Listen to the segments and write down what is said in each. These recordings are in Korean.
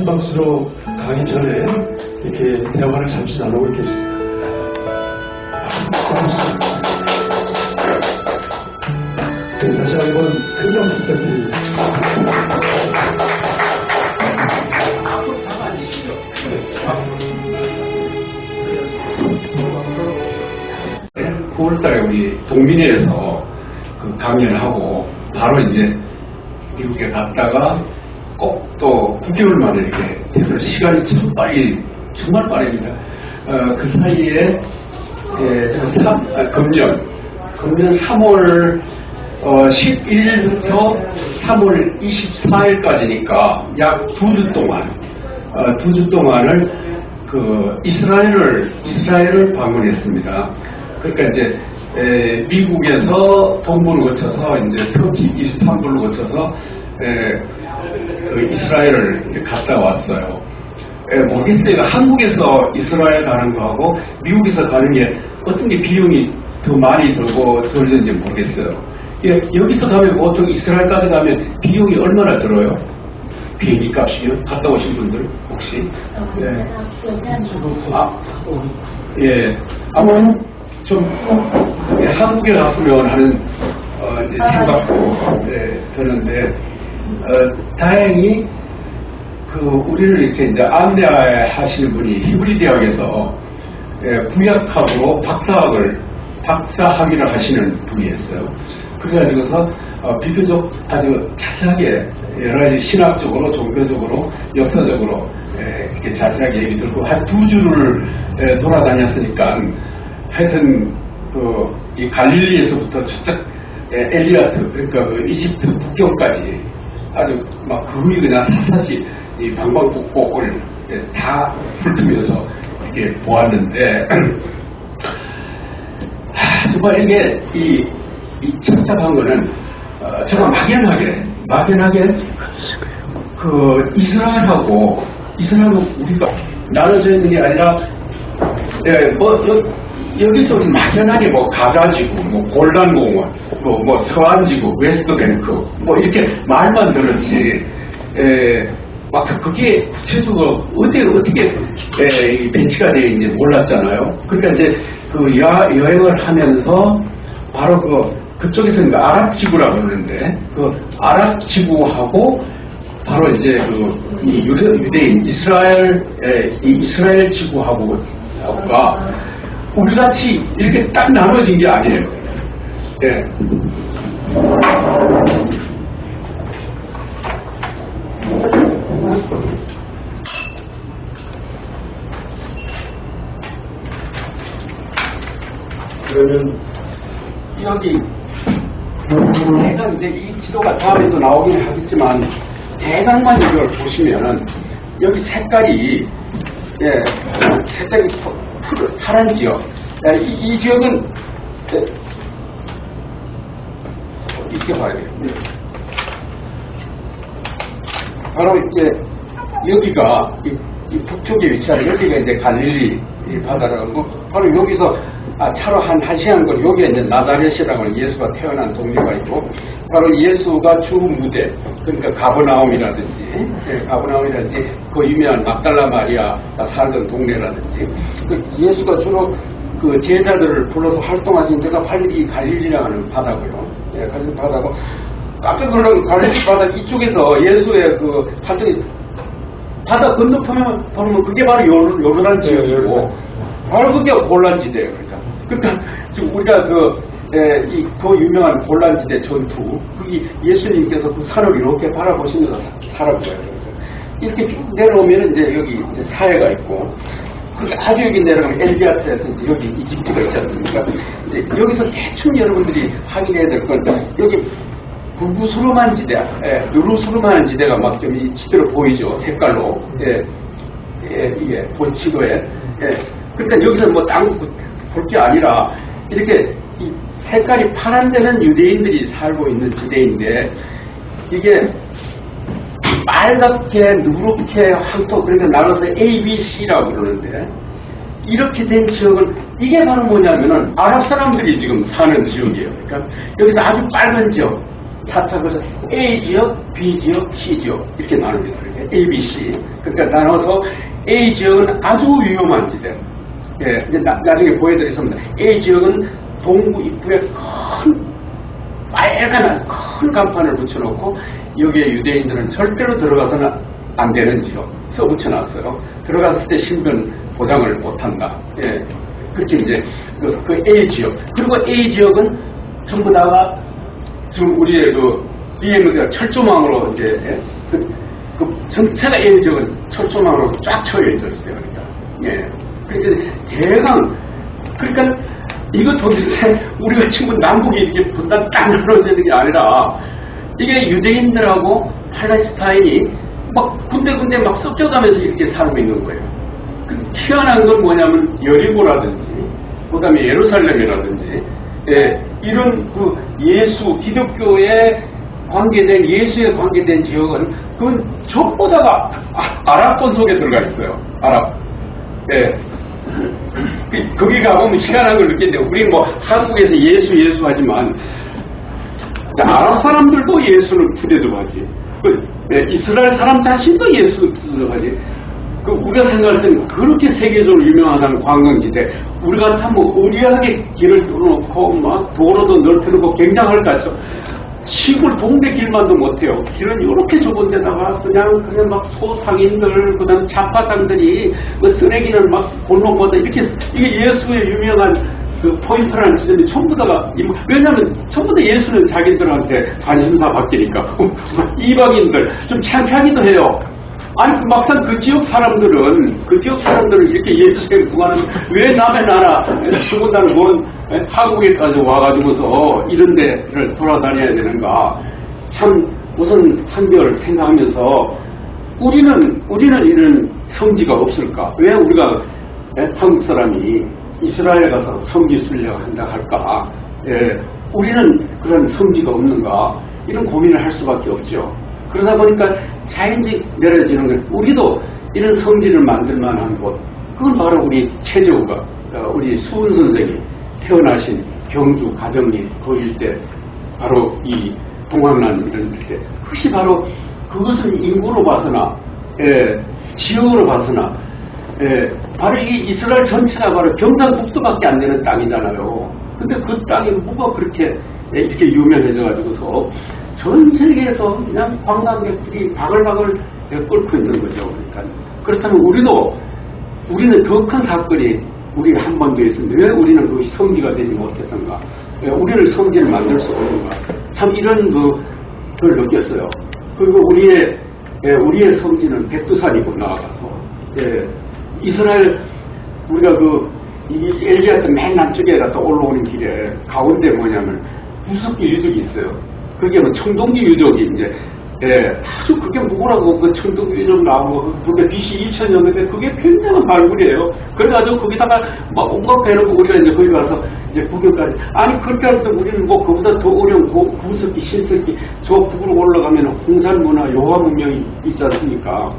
박수로 강의 전에 이렇게 대화를 잠시 나누고 있겠습니다. 네, 다시 한번 큰 박수 부탁드립니다. 네, 9월달에 우리 동민회에서 그 강연을 하고 바로 이제 미국에 갔다가 꼭 또 9개월 만에 이렇게 돼서 시간이 참 빨리, 정말 빠릅니다. 그 사이에 금년 3월 11일부터 3월 24일까지니까 약 2주 동안 2주 동안을 그 이스라엘을 방문했습니다. 그러니까 이제 미국에서 동부를 거쳐서 이제 터키 이스탄불을 거쳐서 그 이스라엘을 갔다 왔어요. 모르겠어요. 한국에서 이스라엘 가는 거하고 미국에서 가는 게 어떤 게 비용이 더 많이 들고 덜든지 모르겠어요. 여기서 가면 보통 이스라엘까지 가면 비용이 얼마나 들어요? 비행기 값이요? 갔다 오신 분들 혹시? 아마 좀 한국에 갔으면 하는 생각도 드는데 다행히 그 우리를 이렇게 이제 안내하시는 분이 히브리 대학에서 구약학으로 박사학위를 하시는 분이었어요. 그래가지고서 비교적 아주 자세하게 여러 가지 신학적으로, 종교적으로, 역사적으로 이렇게 자세하게 얘기 들고 한 2주를 돌아다녔으니까 하여튼 이 갈릴리에서부터 저쪽 엘리아트, 그러니까 그 이집트 북경까지 아주 막 거의 그냥 사사시 이 방방곡곡을 다 훑으면서 이렇게 보았는데 정말 이게 이 착잡한 거는 정말 막연하게 그 이스라엘하고 우리가 나눠져 있는 게 아니라 여기서 우리 막연하게 뭐 가자지구, 뭐 골단공원, 뭐 서안지구, 웨스트뱅크, 뭐 이렇게 말만 들었지, 막 그게 구체적으로 어떻게 배치가 되어 있는지 몰랐잖아요. 그러니까 이제 그 여행을 하면서 바로 그쪽에서는 아랍지구라고 그러는데 그 아랍지구하고 바로 이제 이 유대인 이스라엘 지구하고가 우리같이 이렇게 딱 나눠진 게 아니에요. 그러면 여기 대강 이제 이 지도가 다음에도 나오긴 하겠지만 대강만 이걸 보시면은 여기 색깔이 파란 지역. 이 지역은 이렇게 봐야 돼요. 바로 이제 여기가 이 북쪽에 위치하는 여기가 이제 갈릴리 바다라고 하고 바로 여기서 차로 한 시간 거리 여기에 이제 나자렛이라고 하는 예수가 태어난 동네가 있고 바로 예수가 죽은 무대 그러니까 가버나움이라든지 그 유명한 막달라 마리아가 살던 동네라든지 예수가 주로 그 제자들을 불러서 활동하신 데가 이 갈릴리라고 하는 바다고요. 갈릴리 바다고 깜짝 놀란 갈릴리 바다 이쪽에서 예수의 그 활동이 바다 건너편에 보면 그게 바로 요르단 지역이고 바로 그게 골란지대예요. 그러니까 지금 우리가 더 유명한 골란지대 전투 거기 예수님께서 그 산을 이렇게 바라보시면서 살아보여요. 이렇게 쭉 내려오면 이제 여기 이제 사해가 있고 아주 여기 내려가면 엘리아트에서 이제 여기 이집트가 있지 않습니까? 이제 여기서 대충 여러분들이 확인해야 될 건 여기 부부스름한 지대, 누르스름한 지대가 막 좀 이 지대로 보이죠 색깔로, 이게 본 지도에. 그러니까 여기서 뭐 땅 볼 게 아니라 이렇게 이 색깔이 파란 데는 유대인들이 살고 있는 지대인데 이게 빨갛게 누렇게 황토 그러니까 나눠서 A, B, C라고 그러는데 이렇게 된 지역은 이게 바로 뭐냐면은 아랍 사람들이 지금 사는 지역이에요. 그러니까 여기서 아주 빨간 지역 차차 그래서 A 지역, B 지역, C 지역 이렇게 나눕니다. A, B, C. 그러니까 나눠서 A 지역은 아주 위험한 지대. 예, 이제 나중에 보여드리겠습니다. A 지역은 동부 입구에 큰 빨간 큰 간판을 붙여놓고 여기에 유대인들은 절대로 들어가서는 안 되는 지역 써붙여놨어요. 들어갔을 때 신변 보장을 못한다. 예, 그렇게 이제 그 A 지역. 그리고 A 지역은 전부 다가 지금 우리의 그 BM가 철조망으로 이제 그 전체가 A 지역은 철조망으로 쫙 쳐져 있어요. 그러니까 예, 그러니까 대강 그러니까 이거 도대체 우리가 지금 남북이 이렇게 분단 딱 나눠지는 게 아니라 이게 유대인들하고 팔레스타인이 막 군데군데 막 섞여가면서 이렇게 살고 있는 거예요. 그 희한한 건 뭐냐면 여리고라든지 그다음에 예루살렘이라든지 예, 이런 그 예수 기독교에 관계된 예수에 관계된 지역은 그건 전부 다가 아랍권 속에 들어가 있어요. 아랍. 예. 거기 가보면 희한한 걸 느끼는데 우리 뭐 한국에서 예수 하지만 아랍 사람들도 예수를 부대접하지. 이스라엘 사람 자신도 예수를 부대접하지. 우리가 생각할 때는 그렇게 세계적으로 유명하다는 관광지대 우리 같으면 의리하게 길을 뚫어놓고 막 도로도 넓혀놓고 굉장할까 죠. 시골 동네 길만도 못해요. 길은 이렇게 좁은 데다가 그냥 막 소상인들, 그 다음 자파상들이, 쓰레기는 막 골목마다 이렇게, 이게 예수의 유명한 그 포인트라는 지점이 전부 다가, 왜냐면 전부 다 예수는 자기들한테 관심사 바뀌니까. 이방인들, 좀 창피하기도 해요. 아니, 막상 그 지역 사람들은 이렇게 예수에 구하는, 왜 남의 나라, 더군다나 한국에까지 와가지고서 이런 데를 돌아다녀야 되는가. 참, 우선 한결 생각하면서, 우리는 이런 성지가 없을까? 왜 우리가 한국 사람이 이스라엘 가서 성지 순례를 한다 할까? 우리는 그런 성지가 없는가? 이런 고민을 할 수밖에 없죠. 그러다 보니까 자연히 내려지는 건 우리도 이런 성지를 만들 만한 곳 그건 바로 우리 최재우가 우리 수은 선생이 태어나신 경주 가정리 그 일대 바로 이 동학난 이런 일대 그것이 바로 그것은 인구로 봐서나 지역으로 봐서나 바로 이 이스라엘 전체가 바로 경상북도밖에 안 되는 땅이잖아요. 근데 그 땅이 뭐가 그렇게 이렇게 유명해져 가지고서 전 세계에서 그냥 관광객들이 바글바글 끓고 있는 거죠. 그러니까 그렇다면 우리는 더 큰 사건이 우리가 한반도에 있었는데 왜 우리는 그 성지가 되지 못했던가? 왜 우리를 성지를 만들 수 없는가? 참 이런 그걸 느꼈어요. 그리고 우리의 성지는 백두산이고 나아가서 이스라엘 우리가 엘리야트 맨 남쪽에 갔다 올라오는 길에 가운데 뭐냐면 부습기 유적이 있어요. 그게 뭐 청동기 유적이 이제 아주 그게 뭐라고 그 청동기 유적 나오고 그게 BC 2000년인데 그게 굉장한 발굴이에요. 그래가지고 거기다가 막 온갖 해놓고 우리가 이제 거기 가서 이제 구경까지 아니 그렇게 해서 우리는 뭐 그보다 더 어려운 구습기 신습기 저 북으로 올라가면 홍산문화 요하 문명이 있지 않습니까?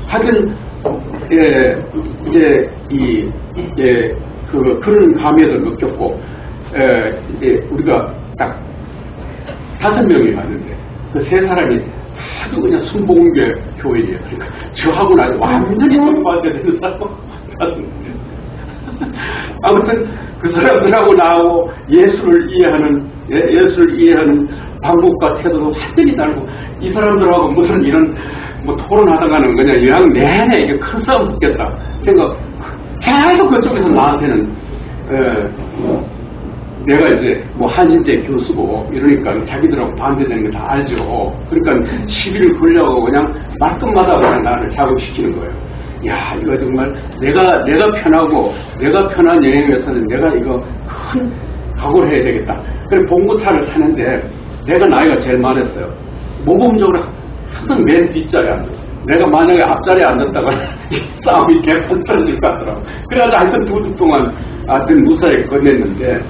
하여튼 이제 그런 감회도 느꼈고 이제 우리가 딱 5명이 갔는데 그 3사람이 아주 그냥 순복음교회 교회예요. 그러니까 저하고는 아주 완전히 동반되는 사람 갔는데 아무튼 그 사람들하고 나하고 예수를 이해하는 방법과 태도도 완전히 다르고 이 사람들하고 무슨 이런 뭐 토론하다가는 그냥 여행 내내 이게 큰 싸움 붙겠다 생각 계속 그쪽에서 나한테는 내가 이제 뭐 한신대 교수고 이러니까 자기들하고 반대되는 거 다 알죠. 그러니까 시비를 걸려고 그냥 말끝마다 그냥 나를 자극시키는 거예요. 야 이거 정말 내가 편하고 내가 편한 여행에서는 내가 이거 큰 각오를 해야 되겠다. 그래서 봉고차를 타는데 내가 나이가 제일 많았어요. 모범적으로 항상 맨 뒷자리에 앉았어요. 내가 만약에 앞자리에 앉았다가 싸움이 개판 떨어질 것 같더라고. 그래가지고 하여튼 2주 동안 하여튼 무사히 건넸는데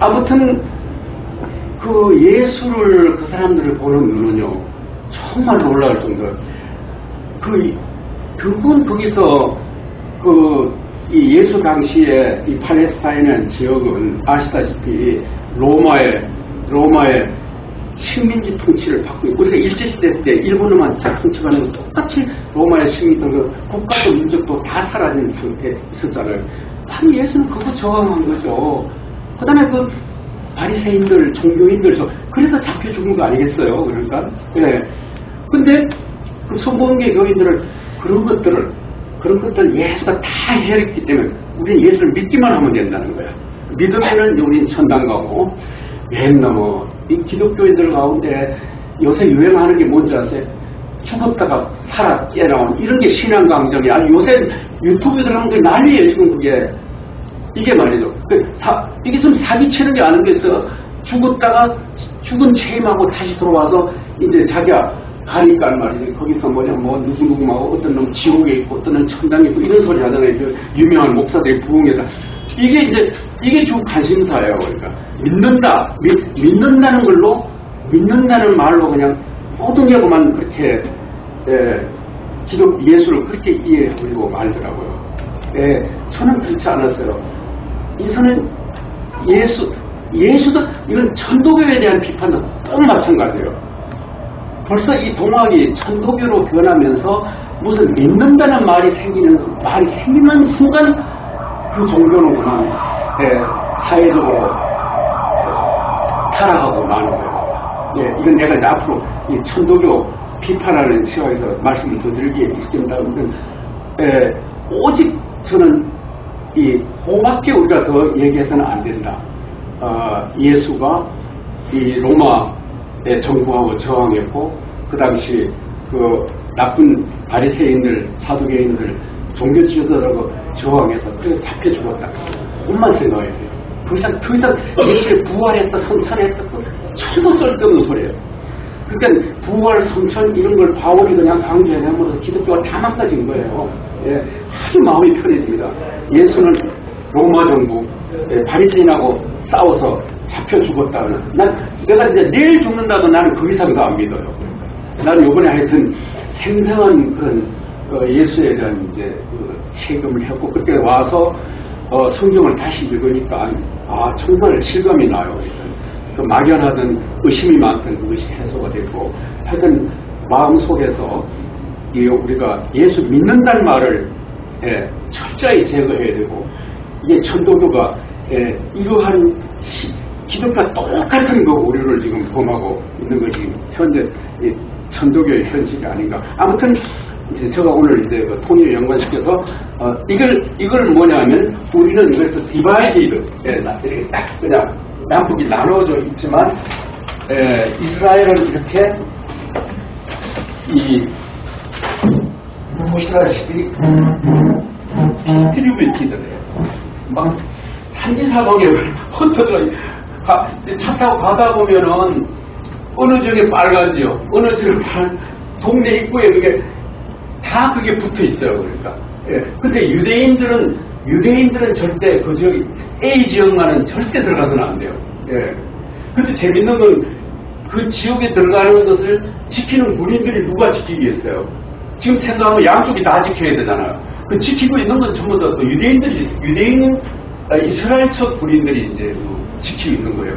아무튼 그 예수를 그 사람들을 보는 눈은요 정말 놀라울 정도로 그분 거기서 이 예수 당시에 이 팔레스타인이라는 지역은 아시다시피 로마의 식민지 통치를 받고 있고, 우리가 일제시대 때 일본어만 통치하는 거 똑같이 로마의 식민지들, 그 국가도 민족도 다 사라진 상태에 있었잖아요. 바로 예수는 그거 저항한 거죠. 그 다음에 그 바리새인들, 종교인들, 그래서 잡혀 죽은 거 아니겠어요? 그러니까. 예. 근데 그 성공계 교인들은 그런 것들을 예수가 다 해냈기 때문에 우리는 예수를 믿기만 하면 된다는 거야. 믿으면은 우리는 천당 가고, 맨날 이 기독교인들 가운데 요새 유행하는 게 뭔지 아세요? 죽었다가 살아 깨나오는 이런 게 신앙 강정이 아니 요새 유튜브 들어가는 게 난리예요 지금 그게. 이게 말이죠. 이게 좀 사기치는 게 아닌 게 있어. 죽었다가 죽은 체임하고 다시 들어와서 이제 자기가 가니까 말이지. 거기서 누구누구하고 어떤 놈 지옥에 있고 어떤 놈 천당에 있고 이런 소리 하잖아요. 그 유명한 목사들이 부흥에다. 이게 주 관심사예요. 그러니까 믿는다는 걸로 믿는다는 말로 그냥 호동하고만 그렇게 예수를 그렇게 이해하고 말더라고요. 저는 그렇지 않았어요. 이서는 예수도 이건 천도교에 대한 비판도 꼭 마찬가지예요. 벌써 이 동학이 천도교로 변하면서 무슨 믿는다는 말이 생기는 순간 그 종교는 그만 사회적으로 타락하고 마는 거예요. 이건 내가 이제 앞으로 이 천도교 비판하는 시간에서 말씀을 더 드리기에 있습니다. 오직 저는 그밖에 우리가 더 얘기해서는 안 된다. 예수가 이 로마의 정부하고 저항했고, 그 당시 그 나쁜 바리새인들, 사두개인들, 종교 지도자들하고 저항해서 그래서 잡혀 죽었다. 그것만 생각해야 돼요. 더 이상 예수의 부활했다, 성찬했다, 전부 쓸데없는 소리예요. 그러니까 부활, 성찬 이런 걸 바울이 그냥 강조해내면서 기독교가 다 망가진 거예요. 아주 마음이 편해집니다. 예수는 로마 정부, 바리새인하고 싸워서 잡혀 죽었다는. 내가 이제 내일 죽는다도 나는 그 이상도 안 믿어요. 나는 요번에 하여튼 생생한 그런 예수에 대한 이제 체험을 했고, 그때 와서 성경을 다시 읽으니까 정말 실감이 나요. 그 막연하던 의심이 많던 그것이 해소가 됐고, 하여튼 마음속에서 우리가 예수 믿는다는 말을 철저히 제거해야 되고, 이게 천도교가 이러한 기독교와 똑같은 거 우리를 지금 범하고 있는 것이 현재 천도교의 현실이 아닌가. 아무튼 이제 제가 오늘 이제 그 통일을 연관시켜서 이걸 뭐냐면 우리는 그래서 디바이디드 이렇게 딱 그냥 양쪽이 나눠져 있지만 이스라엘은 이렇게 보시다시피 디스트리뷰티드래요. 막 산지사방에 흩어져 차 타고 가다 보면은 어느 지역에 빨간지요, 어느 지역에 동네 입구에 다 그게 붙어 있어요. 그러니까. 근데 유대인들은 절대 그 지역 A 지역만은 절대 들어가서는 안 돼요. 근데 재밌는 건 그 지역에 들어가는 것을 지키는 군인들이 누가 지키겠어요? 지금 생각하면 양쪽이 다 지켜야 되잖아요. 그 지키고 있는 건 전부 다 또 이스라엘 척 군인들이 이제 지키고 있는 거예요.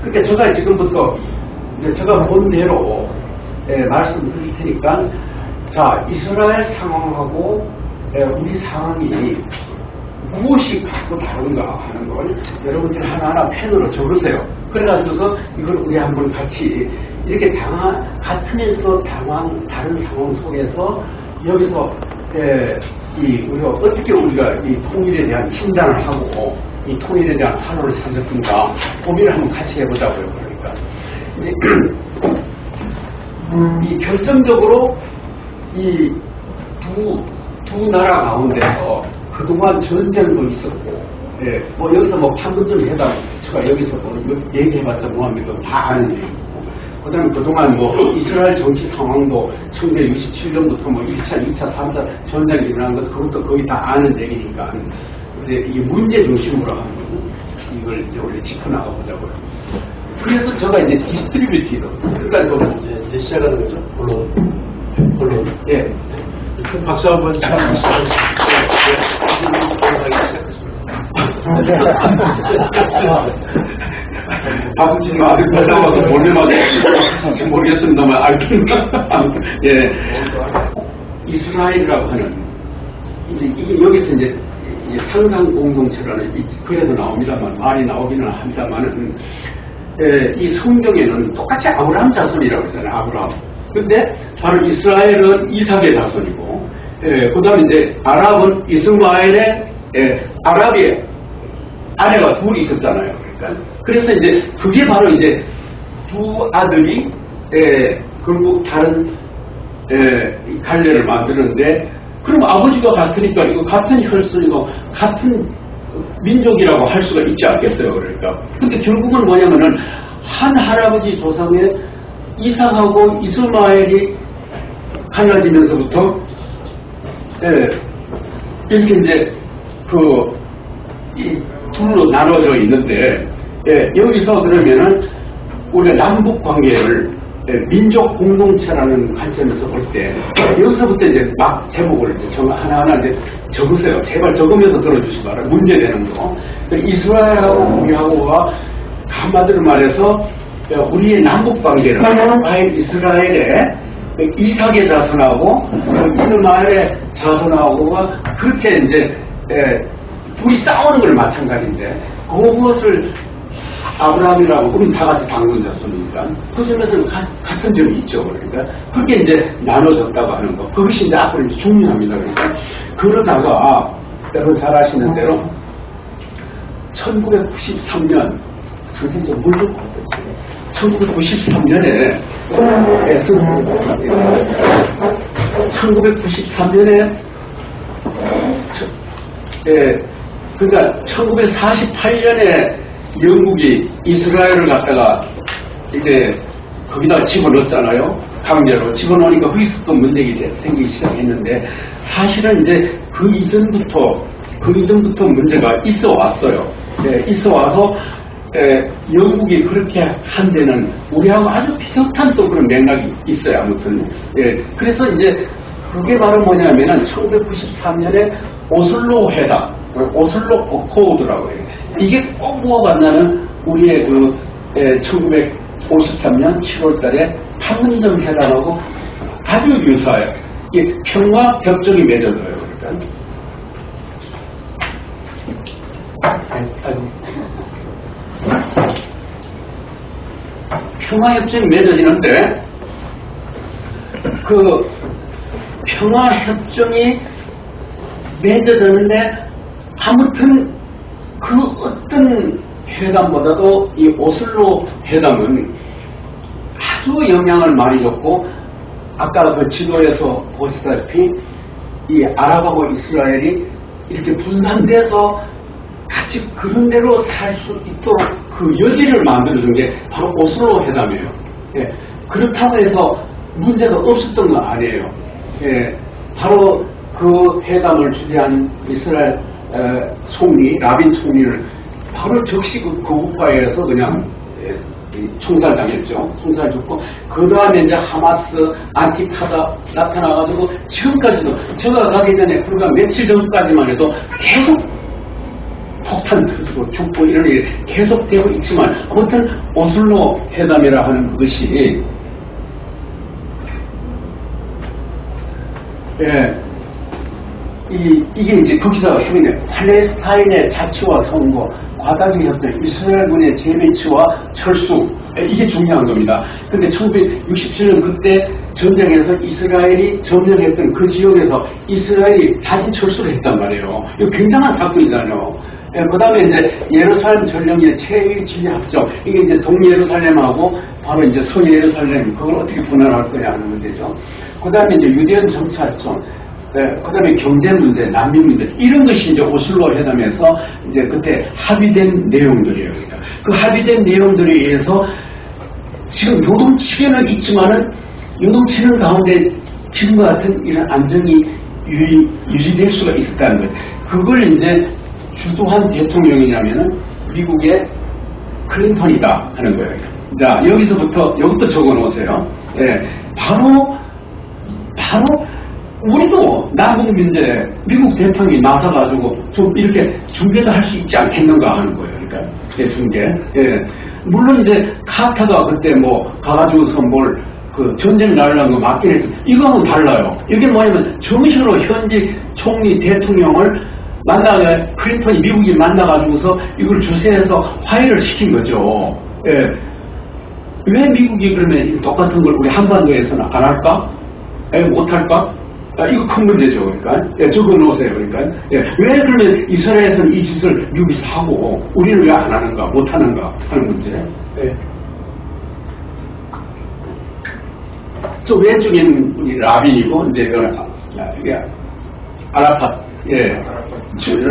그러니까 제가 지금부터 제가 본 대로 말씀드릴 테니까, 자, 이스라엘 상황하고 우리 상황이 무엇이 갖고 다른가 하는 걸 여러분들 하나하나 펜으로 적으세요. 그래가지고서 이걸 우리 한번 같이 이렇게 같으면서 다른 상황 속에서 여기서 우리가 어떻게 우리가 이 통일에 대한 진단을 하고 이 통일에 대한 한호를 찾을 건가 고민을 한번 같이 해보자고요. 그러니까 이제 이 결정적으로 이 두 나라 가운데서 그동안 전쟁도 있었고, 여기서 판문 좀 해다 제가 여기서 얘기해봤자 뭐합니까? 다 아는 얘기고, 그 다음에 그동안 이스라엘 정치 상황도 1967년부터 1차, 2차, 3차 전쟁이 일어난 것, 그것도 거의 다 아는 얘기니까, 이제 이 문제 중심으로 하는 이걸 이제 원래 짚어나가보자고요. 그래서 제가 이제 디스트리뷰티드, 그러니까 이제 시작하는 거죠? 본론. 박수 한번 박수 치지 마. 아들 받아봐서 몰래 맞아. 모르겠습니다만, 아무튼, 예. 이스라엘이라고 하는, 이제, 이게 여기서 이제 상상 공동체라는 글에도 나옵니다만, 말이 나오기는 합니다만은, 이 성경에는 똑같이 아브라함 자손이라고 그러잖아요, 아브라함. 근데 바로 이스라엘은 이삭의 자손이고, 그 다음에 이제 아랍은 이스마엘의, 아랍의 아내가 둘이 있었잖아요. 그러니까. 그래서 이제 그게 바로 이제 두 아들이, 결국 다른, 갈래를 만드는데, 그럼 아버지가 같으니까 이거 같은 혈손이고 같은 민족이라고 할 수가 있지 않겠어요. 그러니까. 근데 결국은 뭐냐면은 한 할아버지 조상의 이삭하고 이스마엘이 갈라지면서부터 이렇게 이제 이 둘로 나눠져 있는데 여기서 그러면은 우리가 남북 관계를 민족 공동체라는 관점에서 볼 때 여기서부터 이제 막 제목을 이제 하나하나 이제 적으세요. 제발 적으면서 들어주시기 바랍니다. 문제되는 거. 이스라엘하고 우리하고가 한마디로 말해서 우리의 남북 관계를 이스라엘의 이삭의 자손하고 이스마엘의 자손하고가 그렇게 이제 둘이 싸우는 걸 마찬가지인데 그것을 아브라함이라고 우리는 다 같이 방문 자손이니까 그 점에서는 같은 점이 있죠. 그러니까 그렇게 이제 나눠졌다고 하는 거 그것이 이제 앞으로 이제 중요합니다. 그러니까 그러다가 여러분 잘 아시는 대로 1993년 선생님 물 좀 1993년에 1993년에 그러니까 1948년에 영국이 이스라엘을 갖다가 이제 거기다 집어넣었잖아요. 강제로 집어넣으니까 거기서 문제가 생기기 시작했는데 사실은 이제 그 이전부터 문제가 있어 왔어요. 있어 와서 영국이 그렇게 한 데는 우리하고 아주 비슷한 또 그런 맥락이 있어요. 아무튼 그래서 이제 그게 바로 뭐냐면은 1993년에 오슬로 회담, 오슬로 어코드라고 해요. 이게 꼭 뭐가 만나는 우리의 1953년 7월달에 판문점 회담하고 아주 유사해요. 이게 평화 협정이 맺어져요. 그러니까. 평화 협정이 맺어지는데 그 평화 협정이 맺어졌는데 아무튼 그 어떤 회담보다도 이 오슬로 회담은 아주 영향을 많이 줬고 아까 그 지도에서 보시다시피 이 아랍하고 이스라엘이 이렇게 분산돼서 같이 그런 대로 살 수 있도록 그 여지를 만들어준 게 바로 오슬로 회담이에요. 그렇다고 해서 문제가 없었던 건 아니에요. 바로 그 회담을 주재한 이스라엘 총리, 라빈 총리를 바로 즉시 그 거국파에서 그냥 총살당했죠. 총살 죽고 그 다음에 이제 하마스, 안티파가 나타나가지고 지금까지도 제가 가기 전에 불과 며칠 전까지만 해도 계속 폭탄 터지고 죽고 이런 일이 계속되고 있지만 아무튼 오슬로 회담이라 하는 그것이 이게 이제 거기서 핵심이네. 팔레스타인의 자치와 선거, 과다기 협정, 이스라엘군의 재배치와 철수 이게 중요한 겁니다. 근데 1967년 그때 전쟁에서 이스라엘이 점령했던 그 지역에서 이스라엘이 자진 철수를 했단 말이에요. 이거 굉장한 사건이잖아요. 그 다음에 이제 예루살렘 전령의 최일 지휘 합정 이게 이제 동예루살렘하고 바로 이제 서예루살렘 그걸 어떻게 분할할 거냐 하는 문제죠. 그 다음에 이제 유대인 정찰청 그 다음에 경제 문제, 난민 문제, 이런 것이 이제 오슬로 회담에서 이제 그때 합의된 내용들이에요. 그러니까 그 합의된 내용들에 의해서 지금 요동치게는 있지만은 요동치는 가운데 지금과 같은 이런 안정이 유지될 수가 있었다는 거예요. 그걸 이제 주도한 대통령이냐면은 미국의 클린턴이다 하는 거예요. 자, 여기서부터 적어 놓으세요. 바로 우리도 남북 문제 미국 대통령이 나서가지고 좀 이렇게 중재도 할 수 있지 않겠는가 하는 거예요. 그러니까 중재. 물론 이제 카타가 그때 뭐 가가지고서 뭘 그 전쟁 날라는 거 맞긴 했죠. 이거는 달라요. 이게 뭐냐면 정식으로 현직 총리 대통령을 만나게 클린턴이 미국이 만나가지고서 이걸 주세해서 화해를 시킨 거죠. 예. 왜 미국이 그러면 똑같은 걸 우리 한반도에서는 안 할까? 예, 못 할까? 아, 이거 큰 문제죠. 그러니까 예, 적어 놓으세요. 그러니까 예, 왜 그러면 이스라엘에서는 이 짓을 미국에서 하고 우리는 왜 안 하는가, 못 하는가 하는 문제. 예. 저 왼쪽에 있는 분이 라빈이고 이제 아라팟. 예.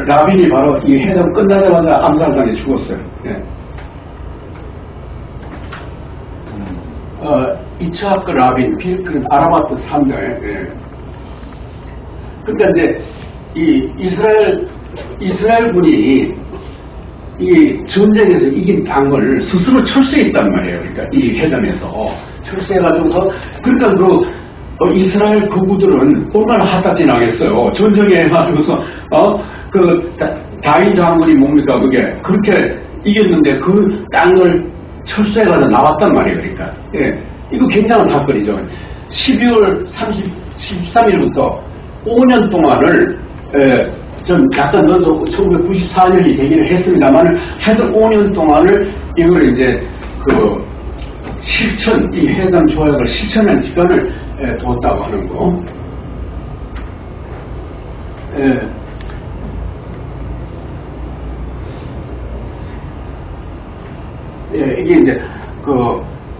라빈이 바로 이 회담 끝나자마자 암살당해 죽었어요. 예. 이츠하크 라빈, 빌 클린턴, 아라파트 3명. 예. 그러니까 이제 이 이스라엘 군이 이 전쟁에서 이긴 땅을 스스로 철수했단 말이에요. 그러니까 이 회담에서 철수해가지고서 그러니까 그 이스라엘 거구들은 얼마나 핫딱지 나겠어요. 전쟁에 해가지고서 그 다윈 장군이 뭡니까 그게 그렇게 이겼는데 그 땅을 철수해가지고 나왔단 말이에요. 그러니까 예. 이거 굉장한 사건이죠. 12월 13일부터 5년 동안을 좀 약간 넣어서 1994년이 되기는 했습니다만 하여튼 5년 동안을 이걸 이제 그 실천, 이 회담 조약을 실천한 기간을 뒀다고 하는 거. 이게 이제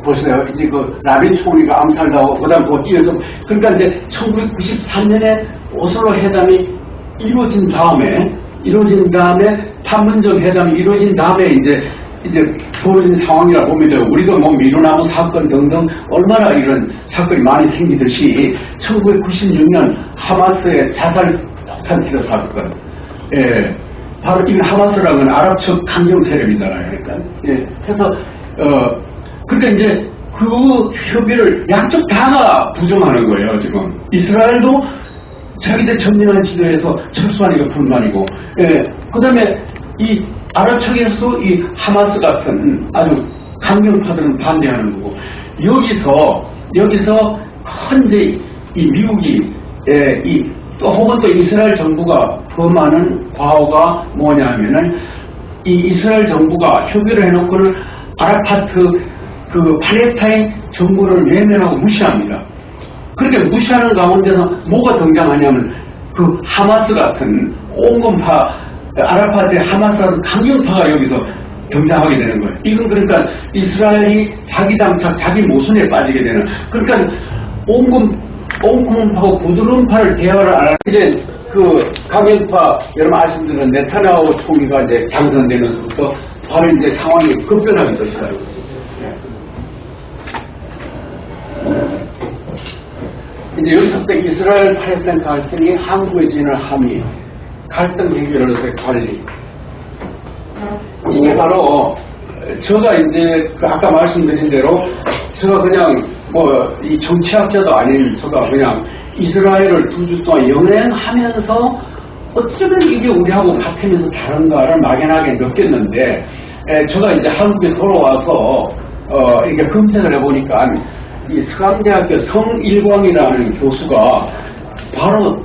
보세요. 이제 라빈 총리가 암살당하고 그다음 곧 이어서 그러니까 이제 1993년에 오슬로 회담이 이루어진 다음에 판문점 회담이 이루어진 다음에 이제 벌어진 상황이라 봅니다. 우리도 뭐 미루나무 사건 등등 얼마나 이런 사건이 많이 생기듯이 1996년 하마스의 자살 폭탄 테러 사건. 예. 바로 이 하마스라는 아랍 측 강경 세력이잖아요. 그러니까. 예. 그래서 그러니까 이제 그 협의를 양쪽 다가 부정하는 거예요. 지금 이스라엘도 자기들 전쟁한 지도에서 철수하니까 불만이고, 예. 그다음에 이 아랍 측에서도 이 하마스 같은 아주 강경파들은 반대하는 거고, 여기서 현재 이 미국이 또 혹은 또 이스라엘 정부가 범하는 과오가 뭐냐면은 이 이스라엘 정부가 협의를 해놓고는 아라파트 그 팔레스타인 정부를 외면하고 무시합니다. 그렇게 무시하는 가운데서 뭐가 등장하냐면 그 하마스 같은 온건파 아라파트의 하마스 같은 강경파가 여기서 등장하게 되는 거예요. 이건 그러니까 이스라엘이 자기 장착, 자기 모순에 빠지게 되는, 그러니까 온건파하고 부드러운파를 대화를 안 하는, 이제 그 강경파 여러분 아시는 네타냐후 총리가 이제 당선되면서부터 바로 이제 상황이 급변하기 시작합니다. 이제 여기서부터 이스라엘 팔레스타인 갈등이 항구에 지는 함의, 갈등 해결로서의 관리. 이게 바로 제가 이제 아까 말씀드린 대로 제가 그냥 뭐 이 정치학자도 아닌 제가 그냥 이스라엘을 2주 동안 연행하면서 어쩌면 이게 우리하고 같으면서 다른가를 막연하게 느꼈는데, 제가 이제 한국에 돌아와서 이렇게 검색을 해보니까 이 서강대학교 성일광이라는 교수가 바로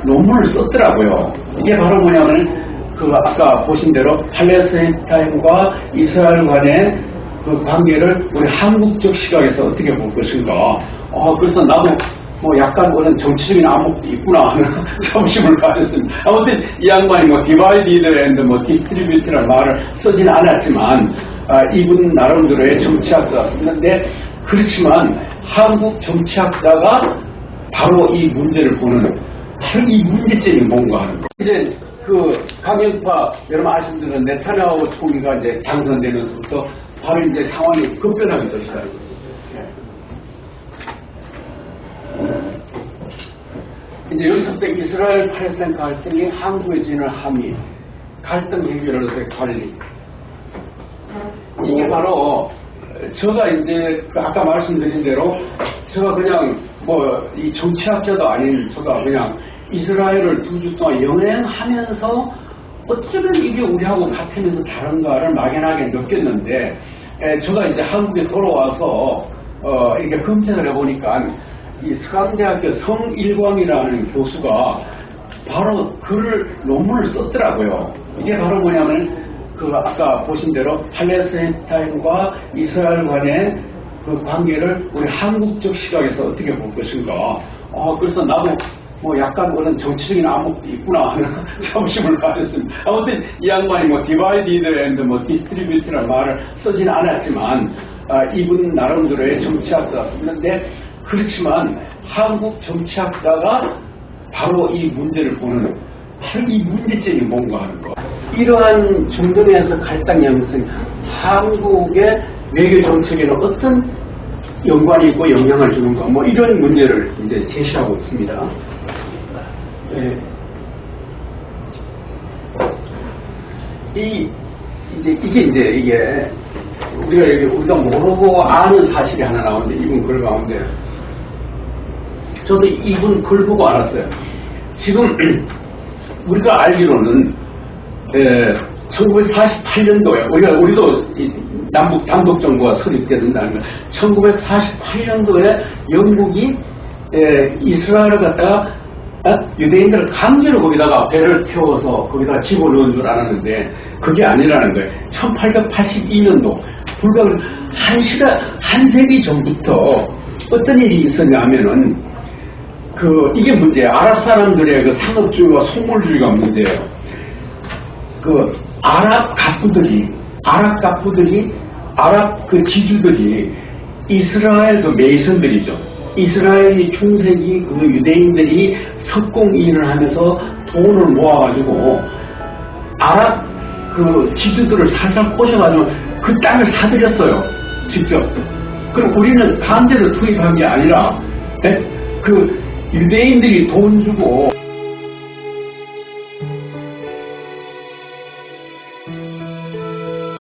논문을 썼더라고요. 이게 바로 뭐냐면 그 아까 보신 대로 팔레스타인과 이스라엘 간의 그 관계를 우리 한국적 시각에서 어떻게 볼 것인가. 그래서 나도 뭐 약간 그런 정치적인 암묵도 있구나 하는 점심을 가졌습니다. 아무튼 이 양반이 뭐 디바이디드 앤드 뭐 디스트리뷰트라는 말을 쓰진 않았지만 이분 나름대로의 정치학자였습니다. 근데 그렇지만 한국 정치학자가 바로 이 문제를 보는, 바로 이 문제점이 뭔가 하는 거예요. 이제 그 강경파 여러분 아시는 네타냐후 총리가 이제 당선되면서부터 바로 이제 상황이 급변하기 시작합니다. 이제 여기서부터 이스라엘 팔레스타인 갈등이 항구에 지는 함의, 갈등 해결로서의 관리. 이게 바로 제가 이제 아까 말씀드린 대로 제가 그냥 뭐 이 정치학자도 아닌 제가 그냥 이스라엘을 2주 동안 연행하면서 어쩌면 이게 우리하고 같으면서 다른가를 막연하게 느꼈는데, 제가 이제 한국에 돌아와서 이렇게 검색을 해보니까 이 서강대학교 성일광이라는 교수가 바로 논문을 썼더라고요. 이게 바로 뭐냐면 그 아까 보신 대로 팔레스타인과 이스라엘 간의 그 관계를 우리 한국적 시각에서 어떻게 볼 것인가. 그래서 나도 뭐 약간 그런 정치적인 암흑도 있구나 하는 자부심을 가졌습니다. 아무튼 이 양반이 뭐 디바이디드 앤드 뭐 디스트리뷰트라는 말을 쓰진 않았지만 이분 나름대로의 정치학자가 썼는데, 그렇지만 한국 정치학자가 바로 이 문제를 보는 바로 이 문제점이 뭔가 하는 거. 이러한 중동에서 갈등이 하면서 한국의 외교 정책에는 어떤 연관이 있고 영향을 주는가, 뭐 이런 문제를 이제 제시하고 있습니다. 이게 우리가 모르고 아는 사실이 하나 나오는데, 이분 글 가운데 저도 이분 글 보고 알았어요. 지금 우리가 알기로는 1948년도에 우리도 남북 단독 정부가 설립되는다는 거. 1948년도에 영국이 이스라엘을 갖다가 유대인들을 강제로 거기다가 배를 태워서 거기다가 집어넣은 줄 알았는데 그게 아니라는 거예요. 1882년도 불과 한 세기 전부터 어떤 일이 있었냐 하면은 이게 문제예요. 아랍 사람들의 그 상업주의와 속물주의가 문제예요. 아랍 지주들이 이스라엘 메이선들이죠. 이스라엘이 중세기 유대인들이 석공일을 하면서 돈을 모아가지고 아랍 지주들을 살살 꼬셔가지고 그 땅을 사들였어요. 직접. 그럼 우리는 강제로 투입한 게 아니라 유대인들이 돈 주고